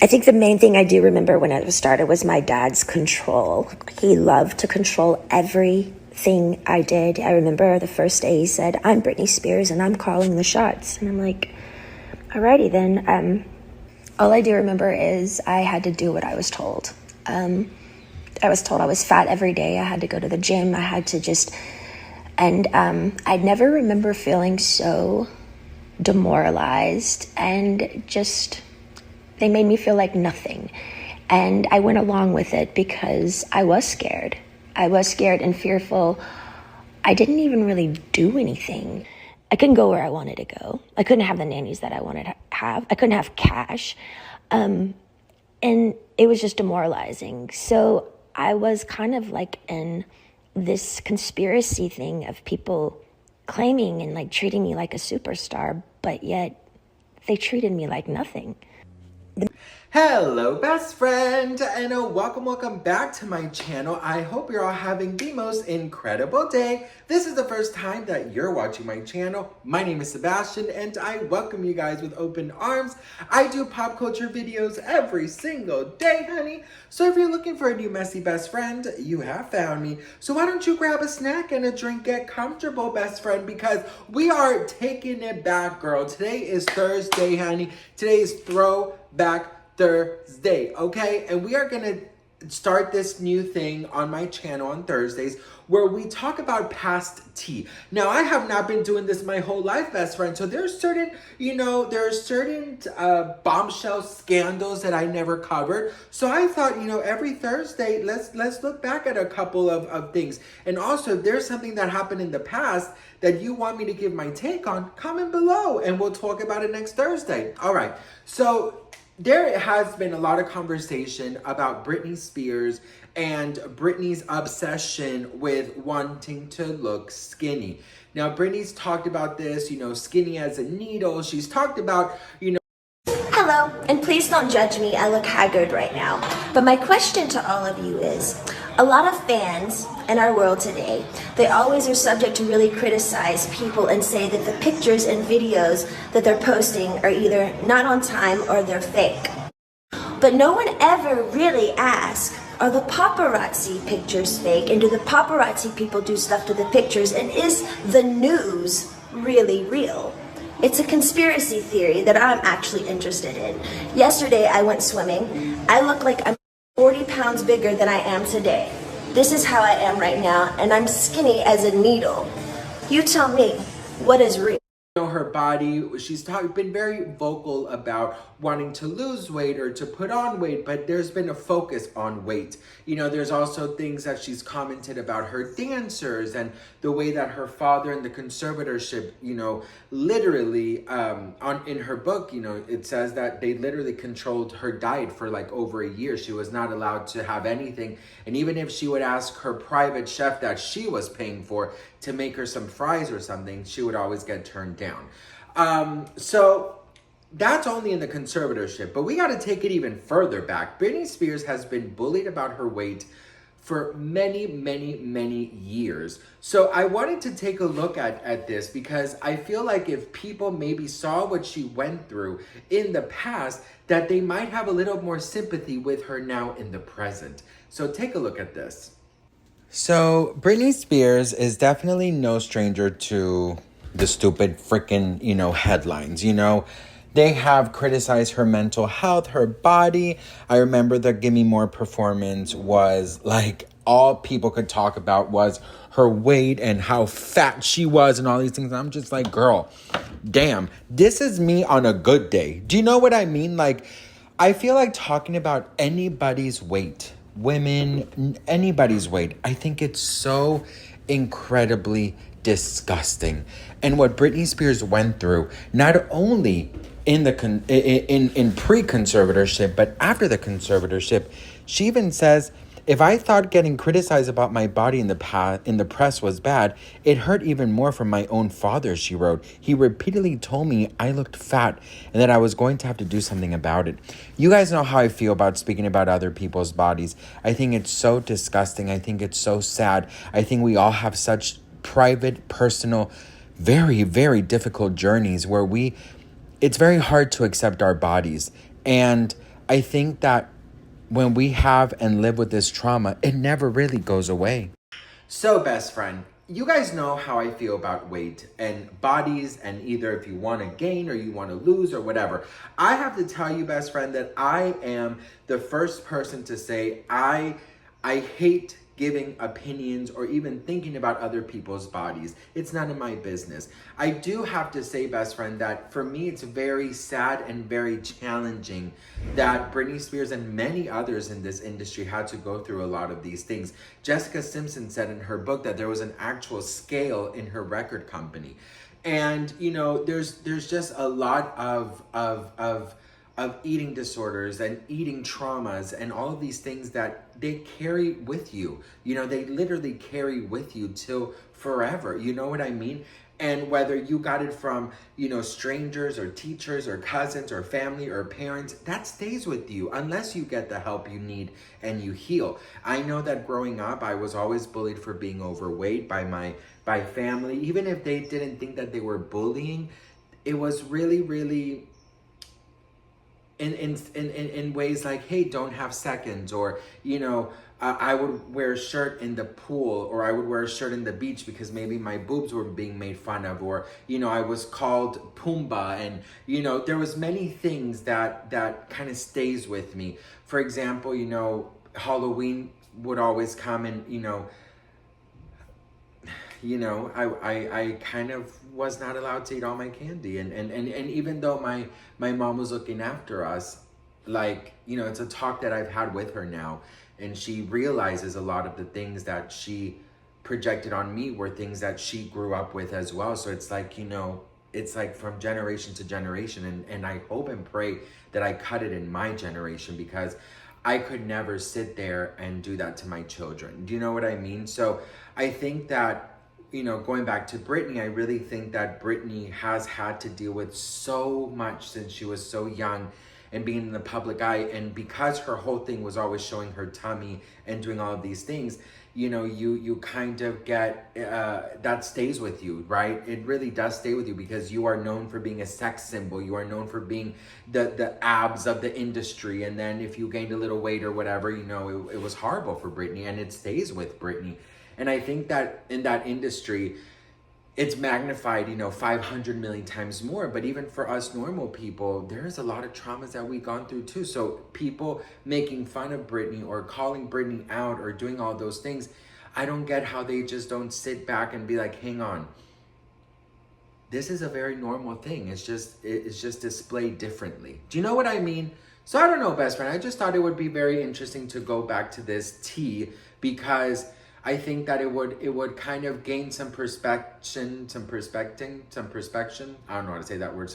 I think the main thing I do remember when it was started was my dad's control. He loved to control everything I did. I remember the first day he said, "I'm Britney Spears and I'm calling the shots." And I'm like, alrighty then. All I do remember is I had to do what I was told. I was told I was fat every day. I had to go to the gym. I had to I never remember feeling so demoralized and just, they made me feel like nothing. And I went along with it because I was scared. I was scared and fearful. I didn't even really do anything. I couldn't go where I wanted to go. I couldn't have the nannies that I wanted to have. I couldn't have cash. And it was just demoralizing. So I was kind of like in this conspiracy thing of people claiming and like treating me like a superstar, but yet they treated me like nothing. Hello best friend, and welcome back to my channel. I hope you're all having the most incredible day. This is the first time that you're watching my channel. My name is Sebastian and I welcome you guys with open arms. I do pop culture videos every single day, honey. So if you're looking for a new messy best friend, you have found me. So why don't you grab a snack and a drink, get comfortable best friend, because we are taking it back, girl. Today is Thursday, honey. Today is Throwback Thursday, okay? And we are gonna start this new thing on my channel on Thursdays where we talk about past tea. Now, I have not been doing this my whole life, best friend, so there's certain, bombshell scandals that I never covered. So I thought, every Thursday, let's look back at a couple of things. And also, if there's something that happened in the past that you want me to give my take on, comment below and we'll talk about it next Thursday. All right, so there has been a lot of conversation about Britney Spears and Britney's obsession with wanting to look skinny. Now, Britney's talked about this, skinny as a needle. She's talked about, Hello, and please don't judge me. I look haggard right now. But my question to all of you is, a lot of fans in our world today, they always are subject to really criticize people and say that the pictures and videos that they're posting are either not on time or they're fake. But no one ever really asks, are the paparazzi pictures fake? And do the paparazzi people do stuff to the pictures? And is the news really real? It's a conspiracy theory that I'm actually interested in. Yesterday I went swimming. I look like I'm 40 pounds bigger than I am today. This is how I am right now, and I'm skinny as a needle. You tell me, what is real? Her body, she's been very vocal about wanting to lose weight or to put on weight, but there's been a focus on weight. There's also things that she's commented about her dancers and the way that her father in the conservatorship, literally in her book, it says that they literally controlled her diet for like over a year. She was not allowed to have anything. And even if she would ask her private chef that she was paying for to make her some fries or something, she would always get turned down. So that's only in the conservatorship, but we got to take it even further back. Britney Spears has been bullied about her weight for many, many, many years. So I wanted to take a look at this because I feel like if people maybe saw what she went through in the past, that they might have a little more sympathy with her now in the present. So take a look at this. So Britney Spears is definitely no stranger to the stupid freaking, headlines, They have criticized her mental health, her body. I remember the Gimme More performance was like all people could talk about was her weight and how fat she was and all these things. And I'm just like, girl, damn, this is me on a good day. Do you know what I mean? Like, I feel like talking about anybody's weight, women, anybody's weight, I think it's so incredibly disgusting. And what Britney Spears went through, not only in pre-conservatorship, but after the conservatorship, she even says, if I thought getting criticized about my body in the press was bad, it hurt even more from my own father, she wrote. He repeatedly told me I looked fat and that I was going to have to do something about it. You guys know how I feel about speaking about other people's bodies. I think it's so disgusting. I think it's so sad. I think we all have such private, personal, very, very difficult journeys where it's very hard to accept our bodies. And I think that when we have and live with this trauma, it never really goes away. So, best friend, you guys know how I feel about weight and bodies, and either if you want to gain or you want to lose or whatever. I have to tell you, best friend, that I am the first person to say I hate giving opinions or even thinking about other people's bodies. It's none of my business. I do have to say, best friend, that for me it's very sad and very challenging that Britney Spears and many others in this industry had to go through a lot of these things. Jessica Simpson said in her book that there was an actual scale in her record company. And you know, there's just a lot of eating disorders and eating traumas and all of these things that they carry with you. You know, they literally carry with you till forever. You know what I mean? And whether you got it from, you know, strangers or teachers or cousins or family or parents, that stays with you unless you get the help you need and you heal. I know that growing up, I was always bullied for being overweight by family. Even if they didn't think that they were bullying, it was really in ways like, hey, don't have seconds, or, you know, I would wear a shirt in the pool, or I would wear a shirt in the beach because maybe my boobs were being made fun of, or, you know, I was called Pumbaa, and, you know, there was many things that kind of stays with me. For example, you know, Halloween would always come, and, you know, I kind of was not allowed to eat all my candy. And even though my mom was looking after us, like, you know, it's a talk that I've had with her now. And she realizes a lot of the things that she projected on me were things that she grew up with as well. So it's like, you know, it's like from generation to generation. And I hope and pray that I cut it in my generation, because I could never sit there and do that to my children. Do you know what I mean? So I think that, you know, going back to Britney, I really think that Britney has had to deal with so much since she was so young and being in the public eye. And because her whole thing was always showing her tummy and doing all of these things, you know, you kind of get, that stays with you, right? It really does stay with you, because you are known for being a sex symbol. You are known for being the abs of the industry. And then if you gained a little weight or whatever, you know, it was horrible for Britney, and it stays with Britney. And I think that in that industry, it's magnified, you know, 500 million times more. But even for us normal people, there's a lot of traumas that we've gone through too. So people making fun of Britney or calling Britney out or doing all those things, I don't get how they just don't sit back and be like, hang on, this is a very normal thing. It's just displayed differently. Do you know what I mean? So I don't know, best friend. I just thought it would be very interesting to go back to this tea, because I think that it would kind of gain some perspection. I don't know how to say that word.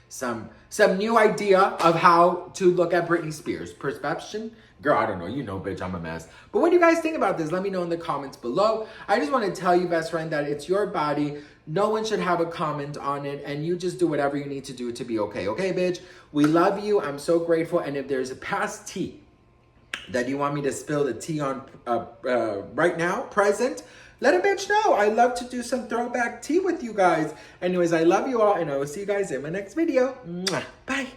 Some new idea of how to look at Britney Spears. Perception? Girl, I don't know. You know, bitch, I'm a mess. But what do you guys think about this? Let me know in the comments below. I just want to tell you, best friend, that it's your body. No one should have a comment on it, and you just do whatever you need to do to be okay. Okay, bitch? We love you. I'm so grateful. And if there's a past tea that you want me to spill the tea on right now, present, let a bitch know. I love to do some throwback tea with you guys. Anyways, I love you all, and I will see you guys in my next video. Mwah. Bye.